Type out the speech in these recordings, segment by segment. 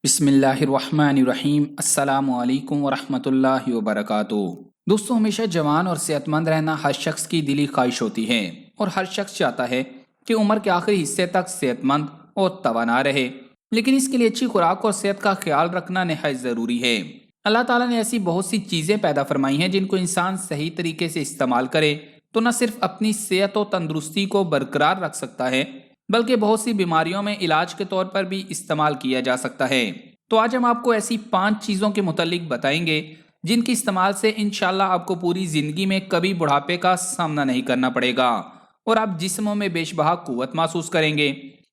بسم اللہ الرحمن الرحیم۔ السلام علیکم ورحمۃ اللہ وبرکاتہ۔ دوستوں، ہمیشہ جوان اور صحت مند رہنا ہر شخص کی دلی خواہش ہوتی ہے، اور ہر شخص چاہتا ہے کہ عمر کے آخری حصے تک صحت مند اور توانا رہے، لیکن اس کے لیے اچھی خوراک اور صحت کا خیال رکھنا نہایت ضروری ہے۔ اللہ تعالیٰ نے ایسی بہت سی چیزیں پیدا فرمائی ہیں جن کو انسان صحیح طریقے سے استعمال کرے تو نہ صرف اپنی صحت و تندرستی کو برقرار رکھ سکتا ہے بلکہ بہت سی بیماریوں میں علاج کے طور پر بھی استعمال کیا جا سکتا ہے۔ تو آج ہم آپ کو ایسی 5 چیزوں کے متعلق بتائیں گے جن کے استعمال سے انشاءاللہ آپ کو پوری زندگی میں کبھی بڑھاپے کا سامنا نہیں کرنا پڑے گا اور آپ جسموں میں بیش بہا قوت محسوس کریں گے۔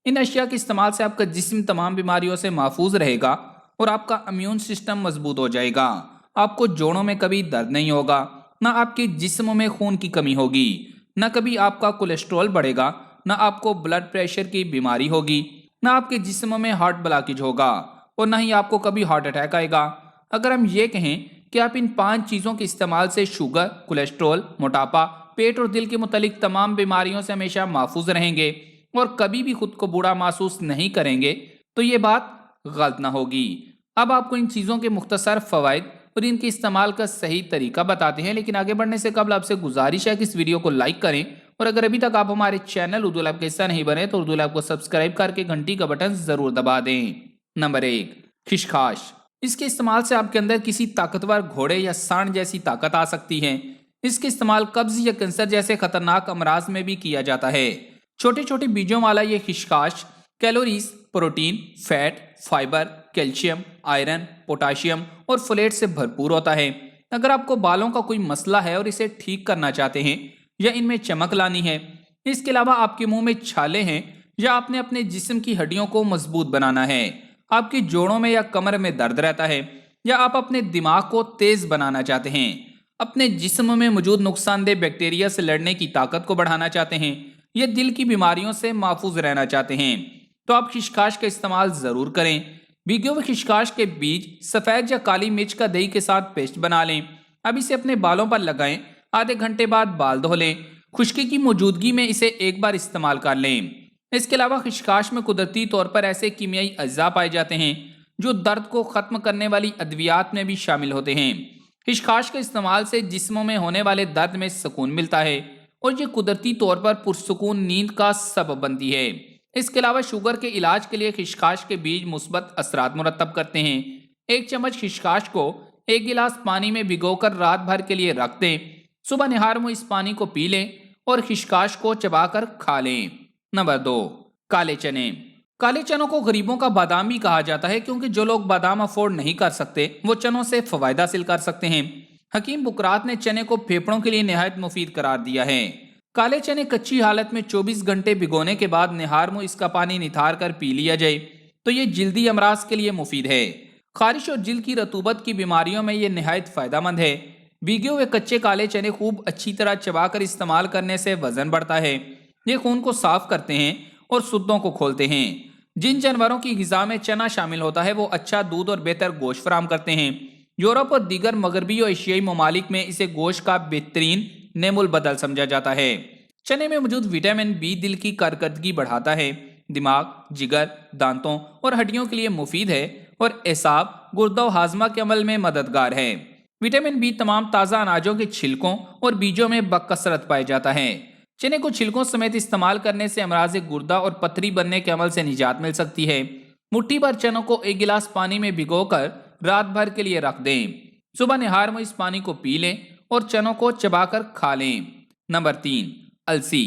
ان اشیاء کے استعمال سے آپ کا جسم تمام بیماریوں سے محفوظ رہے گا اور آپ کا امیون سسٹم مضبوط ہو جائے گا۔ آپ کو جوڑوں میں کبھی درد نہیں ہوگا، نہ آپ کے جسم میں خون کی کمی ہوگی، نہ کبھی آپ کا کولیسٹرول بڑھے گا، نہ آپ کو بلڈ پریشر کی بیماری ہوگی، نہ آپ کے جسم میں ہارٹ بلاکیج ہوگا اور نہ ہی آپ کو کبھی ہارٹ اٹیک آئے گا۔ اگر ہم یہ کہیں کہ آپ ان 5 چیزوں کے استعمال سے شوگر، کولیسٹرول، موٹاپا، پیٹ اور دل کے متعلق تمام بیماریوں سے ہمیشہ محفوظ رہیں گے اور کبھی بھی خود کو بوڑھا محسوس نہیں کریں گے تو یہ بات غلط نہ ہوگی۔ اب آپ کو ان چیزوں کے مختصر فوائد اور ان کے استعمال کا صحیح طریقہ بتاتے ہیں، لیکن آگے بڑھنے سے قبل آپ سے گزارش ہے کہ اس ویڈیو کو لائک کریں، اور اگر ابھی تک آپ ہمارے چینل اردو لیب کا حصہ نہیں بنے تو اردو لیب کو سبسکرائب کر کے گھنٹی کا بٹن ضرور دبا دیں۔ نمبر 1، خشخاش۔ اس کے استعمال سے آپ کے اندر کسی طاقتور گھوڑے یا سانڈ جیسی طاقت آ سکتی ہے۔ اس کے استعمال قبض یا کینسر جیسے خطرناک امراض میں بھی کیا جاتا ہے۔ چھوٹے چھوٹے بیجوں والا یہ خشخاش calories, protein, fat, fibre, calcium, iron, potassium اور فولیٹ سے بھرپور ہوتا ہے۔ اگر آپ کو بالوں کا کوئی مسئلہ ہے اور اسے ٹھیک کرنا چاہتے ہیں یا ان میں چمک لانی ہے، اس کے علاوہ آپ کے منہ میں چھالے ہیں یا آپ نے اپنے جسم کی ہڈیوں کو مضبوط بنانا ہے، آپ کی جوڑوں میں یا کمر میں درد رہتا ہے، یا آپ اپنے دماغ کو تیز بنانا چاہتے ہیں، اپنے جسم میں موجود نقصان دہ بیکٹیریا سے لڑنے کی طاقت کو بڑھانا چاہتے ہیں، یا دل کی بیماریوں سے محفوظ رہنا چاہتے ہیں، تو آپ خشخاش کا استعمال ضرور کریں۔ بھیگے ہوئے خشخاش کے بیج سفید یا کالی مرچ کا دہی کے ساتھ پیسٹ بنا لیں۔ اب اسے اپنے بالوں پر لگائیں، آدھے گھنٹے بعد بال دھو لیں، خشکی کی موجودگی میں اسے ایک بار استعمال کر لیں۔ اس کے علاوہ خشخاش میں قدرتی طور پر ایسے کیمیائی اجزاء پائے جاتے ہیں جو درد کو ختم کرنے والی ادویات میں بھی شامل ہوتے ہیں۔ خشخاش کے استعمال سے جسموں میں ہونے والے درد میں سکون ملتا ہے اور یہ قدرتی طور پر پرسکون نیند کا سبب بنتی ہے۔ اس کے علاوہ شوگر کے علاج کے لیے خشخاش کے بیج مثبت اثرات مرتب کرتے ہیں۔ 1 چمچ خشخاش کو 1 گلاس پانی میں بھگو کر رات بھر کے لیے رکھ دیں، صبح نہار میں اس پانی کو پی لیں اور خشخاش کو چبا کر کھا لیں۔ نمبر 2، کالے چنے۔ کالے چنوں کو غریبوں کا بادام بھی کہا جاتا ہے کیونکہ جو لوگ بادام افورڈ نہیں کر سکتے وہ چنوں سے فوائد حاصل کر سکتے ہیں۔ حکیم بکرات نے چنے کو پھیپھڑوں کے لیے نہایت مفید قرار دیا ہے۔ کالے چنے کچی حالت میں 24 گھنٹے بھگونے کے بعد نہار میں اس کا پانی نتھار کر پی لیا جائے تو یہ جلدی امراض کے لیے مفید ہے۔ خارش اور جلد کی رطوبت کی بیماریوں میں یہ نہایت فائدہ مند ہے۔ بھیگے ہوئے کچے کالے چنے خوب اچھی طرح چبا کر استعمال کرنے سے وزن بڑھتا ہے۔ یہ خون کو صاف کرتے ہیں اور سدوں کو کھولتے ہیں۔ جن جانوروں کی غذا میں چنا شامل ہوتا ہے وہ اچھا دودھ اور بہتر گوشت فراہم کرتے ہیں۔ یورپ اور دیگر مغربی اور ایشیائی ممالک میں اسے گوشت کا بہترین نعم البدل سمجھا جاتا ہے۔ چنے میں موجود وٹامن بی دل کی کارکردگی بڑھاتا ہے، دماغ، جگر، دانتوں اور ہڈیوں کے لیے مفید ہے اور اعصاب، گردہ و ہاضمہ کے عمل میں مددگار ہے۔ وٹامن بی تمام تازہ اناجوں کے چھلکوں اور بیجوں میں بکثرت پایا جاتا ہے۔ چنے کو چھلکوں سمیت استعمال کرنے سے امراض گردہ اور پتھری بننے کے عمل سے نجات مل سکتی ہے۔ مٹھی بھر چنوں کو 1 گلاس پانی میں بھگو کر رات بھر کے لیے رکھ دیں، صبح نہار میں اس پانی کو پی لیں اور چنوں کو چبا کر کھا لیں۔ نمبر 3، السی۔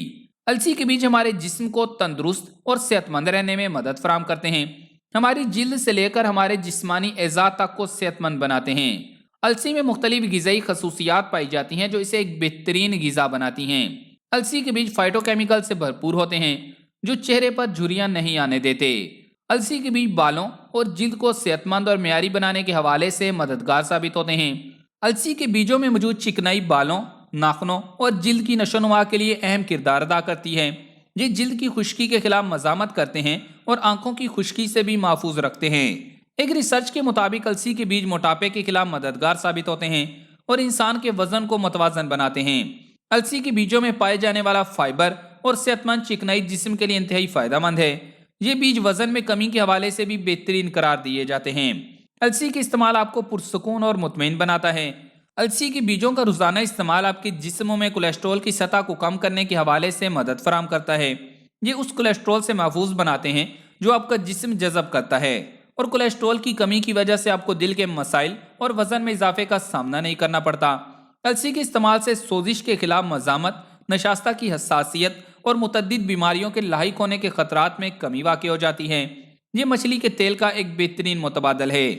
السی کے بیج ہمارے جسم کو تندرست اور صحت مند رہنے میں مدد فراہم کرتے ہیں، ہماری جلد سے لے کر ہمارے جسمانی اعضاء تک کو صحت مند بناتے ہیں۔ السی میں مختلف غذائی خصوصیات پائی جاتی ہیں جو اسے ایک بہترین غذا بناتی ہیں۔ السی کے بیج فائٹو کیمیکل سے بھرپور ہوتے ہیں جو چہرے پر جھریاں نہیں آنے دیتے۔ السی کے بیج بالوں اور جلد کو صحت مند اور معیاری بنانے کے حوالے سے مددگار ثابت ہوتے ہیں۔ السی کے بیجوں میں موجود چکنائی بالوں، ناخنوں اور جلد کی نشو و نما کے لیے اہم کردار ادا کرتی ہے۔ یہ جلد کی خشکی کے خلاف مزاحمت کرتے ہیں اور آنکھوں کی خشکی سے بھی محفوظ رکھتے ہیں۔ ایک ریسرچ کے مطابق السی کے بیج موٹاپے کے خلاف مددگار ثابت ہوتے ہیں اور انسان کے وزن کو متوازن بناتے ہیں۔ السی کے بیجوں میں پائے جانے والا فائبر اور صحت مند چکنائی جسم کے لیے انتہائی فائدہ مند ہے۔ یہ بیج وزن میں کمی کے حوالے سے بھی بہترین قرار دیے جاتے ہیں۔ السی کے استعمال آپ کو پرسکون اور مطمئن بناتا ہے۔ السی کے بیجوں کا روزانہ استعمال آپ کے جسم میں کولیسٹرول کی سطح کو کم کرنے کے حوالے سے مدد فراہم کرتا ہے۔ یہ اس کولیسٹرول سے محفوظ بناتے ہیں جو آپ کا جسم جذب کرتا ہے، اور کولیسٹرول کی کمی کی وجہ سے آپ کو دل کے مسائل اور وزن میں اضافے کا سامنا نہیں کرنا پڑتا۔ السی کے استعمال سے سوزش کے خلاف مزاحمت، نشاستہ کی حساسیت اور متعدد بیماریوں کے لاحق ہونے کے خطرات میں کمی واقع ہو جاتی ہے۔ یہ مچھلی کے تیل کا ایک بہترین متبادل ہے۔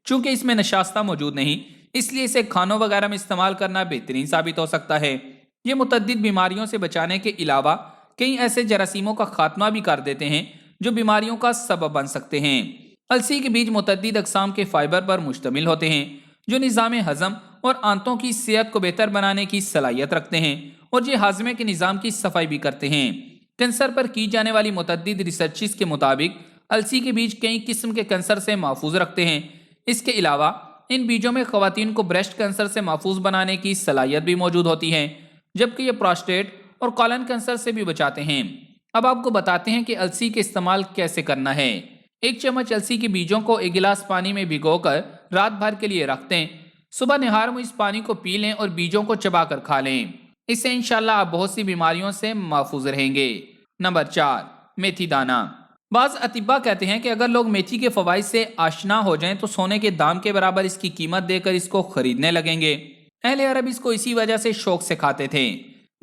چونکہ اس میں نشاستہ موجود نہیں، اس لیے اسے کھانوں وغیرہ میں استعمال کرنا بہترین ثابت ہو سکتا ہے۔ یہ متعدد بیماریوں سے بچانے کے علاوہ کئی ایسے جراثیموں کا خاتمہ بھی کر دیتے ہیں جو بیماریوں کا سبب بن سکتے ہیں۔ السی کے بیج متعدد اقسام کے فائبر پر مشتمل ہوتے ہیں جو نظام ہضم اور آنتوں کی صحت کو بہتر بنانے کی صلاحیت رکھتے ہیں، اور یہ ہاضمے کے نظام کی صفائی بھی کرتے ہیں۔ کینسر پر کی جانے والی متعدد ریسرچز کے مطابق السی کے بیج کئی قسم کے کینسر سے محفوظ رکھتے ہیں۔ اس کے علاوہ ان بیجوں میں خواتین کو بریسٹ کینسر سے محفوظ بنانے کی صلاحیت بھی موجود ہوتی ہے، جبکہ یہ پراسٹیٹ اور کولن کینسر سے بھی بچاتے ہیں۔ اب آپ کو بتاتے ہیں کہ السی کے استعمال کیسے کرنا ہے۔ ایک چمچ السی کے بیجوں کو ایک گلاس پانی میں بھگو کر رات بھر کے لیے رکھ دیں۔ صبح نہار میں اس پانی کو پی لیں اور بیجوں کو چبا کر کھا لیں۔ اس سے انشاءاللہ آپ بہت سی بیماریوں سے محفوظ رہیں گے۔ نمبر 4، میتھی دانہ۔ بعض اطباء کہتے ہیں کہ اگر لوگ میتھی کے فوائد سے آشنا ہو جائیں تو سونے کے دام کے برابر اس کی قیمت دے کر اس کو خریدنے لگیں گے۔ اہل عرب اس کو اسی وجہ سے شوق سے کھاتے تھے۔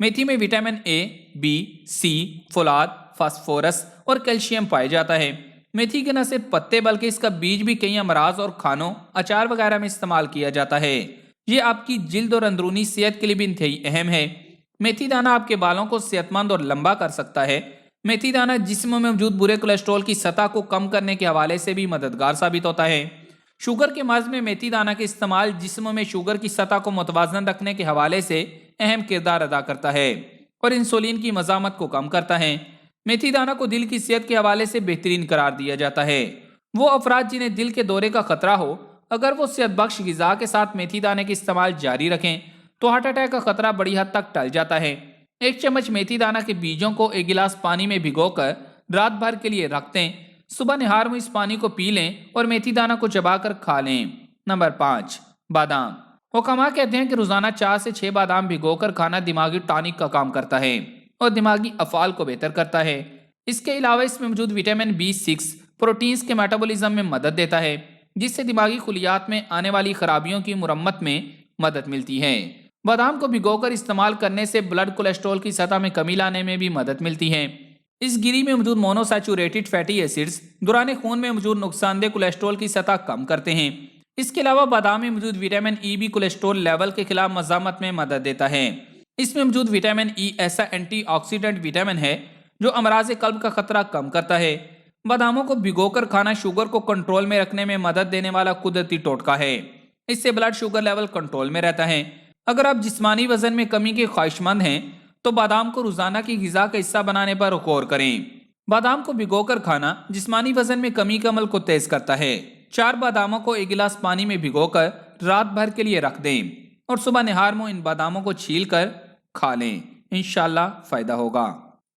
میتھی میں وٹامن اے، بی، سی، فولاد، فاسفورس اور کیلشیم پائے جاتا ہے۔ میتھی کے نہ صرف پتے بلکہ اس کا بیج بھی کئی امراض اور کھانوں، اچار وغیرہ میں استعمال کیا جاتا ہے۔ یہ آپ کی جلد اور اندرونی صحت کے لیے بھی انتہائی اہم ہے۔ میتھی دانہ آپ کے بالوں کو صحت مند اور لمبا کر سکتا ہے۔ میتھی دانہ جسم میں موجود برے کولیسٹرول کی سطح کو کم کرنے کے حوالے سے بھی مددگار ثابت ہوتا ہے۔ شوگر کے مرض میں میتھی دانہ کے استعمال جسم میں شوگر کی سطح کو متوازن رکھنے کے حوالے سے اہم کردار ادا کرتا ہے اور انسولین کی مزاحمت کو کم کرتا ہے۔ میتھی دانہ کو دل کی صحت کے حوالے سے بہترین قرار دیا جاتا ہے۔ وہ افراد جنہیں دل کے دورے کا خطرہ ہو، اگر وہ صحت بخش غذا کے ساتھ میتھی دانے کے استعمال جاری رکھیں تو ہارٹ اٹیک کا خطرہ بڑی حد تک ٹل جاتا ہے۔ ایک چمچ میتھی دانہ کے بیجوں کو ایک گلاس پانی میں بھگو کر رات بھر کے لیے رکھ دیں۔ صبح نہار میں اس پانی کو پی لیں اور میتھی دانہ کو چبا کر کھا لیں۔ نمبر 5، بادام۔ حکماء کہتے ہیں کہ روزانہ 4 سے 6 بادام بھگو کر کھانا دماغی ٹانک کا کام کرتا ہے اور دماغی افعال کو بہتر کرتا ہے۔ اس کے علاوہ اس میں موجود وٹامن B6 پروٹینز کے میٹابولزم میں مدد دیتا ہے، جس سے دماغی خلیات میں آنے والی خرابیوں کی مرمت میں مدد ملتی ہے۔ بادام کو بھگو کر استعمال کرنے سے بلڈ کولیسٹرول کی سطح میں کمی لانے میں بھی مدد ملتی ہے۔ اس گری میں موجود مونو سیچوریٹڈ فیٹی ایسڈز دوران خون میں موجود نقصان دہ کولیسٹرول کی سطح کم کرتے ہیں۔ اس کے علاوہ بادام میں موجود وٹامن ای بھی کولیسٹرول لیول کے خلاف مزاحمت میں مدد دیتا ہے۔ اس میں موجود وٹامن ای ایسا اینٹی آکسیڈنٹ وٹامن ہے جو امراض قلب کا خطرہ کم کرتا ہے۔ باداموں کو بھگو کر کھانا شوگر کو کنٹرول میں رکھنے میں مدد دینے والا قدرتی ٹوٹکا ہے۔ اس سے بلڈ شوگر لیول کنٹرول میں رہتا ہے۔ اگر آپ جسمانی وزن میں کمی کے خواہش مند ہیں تو بادام کو روزانہ کی غذا کا حصہ بنانے پر غور کریں۔ بادام کو بھگو کر کھانا جسمانی وزن میں کمی کے عمل کو تیز کرتا ہے۔ 4 باداموں کو ایک گلاس پانی میں بھگو کر رات بھر کے لیے رکھ دیں اور صبح نہار میں ان باداموں کو چھیل کر کھا لیں۔ انشاءاللہ فائدہ ہوگا۔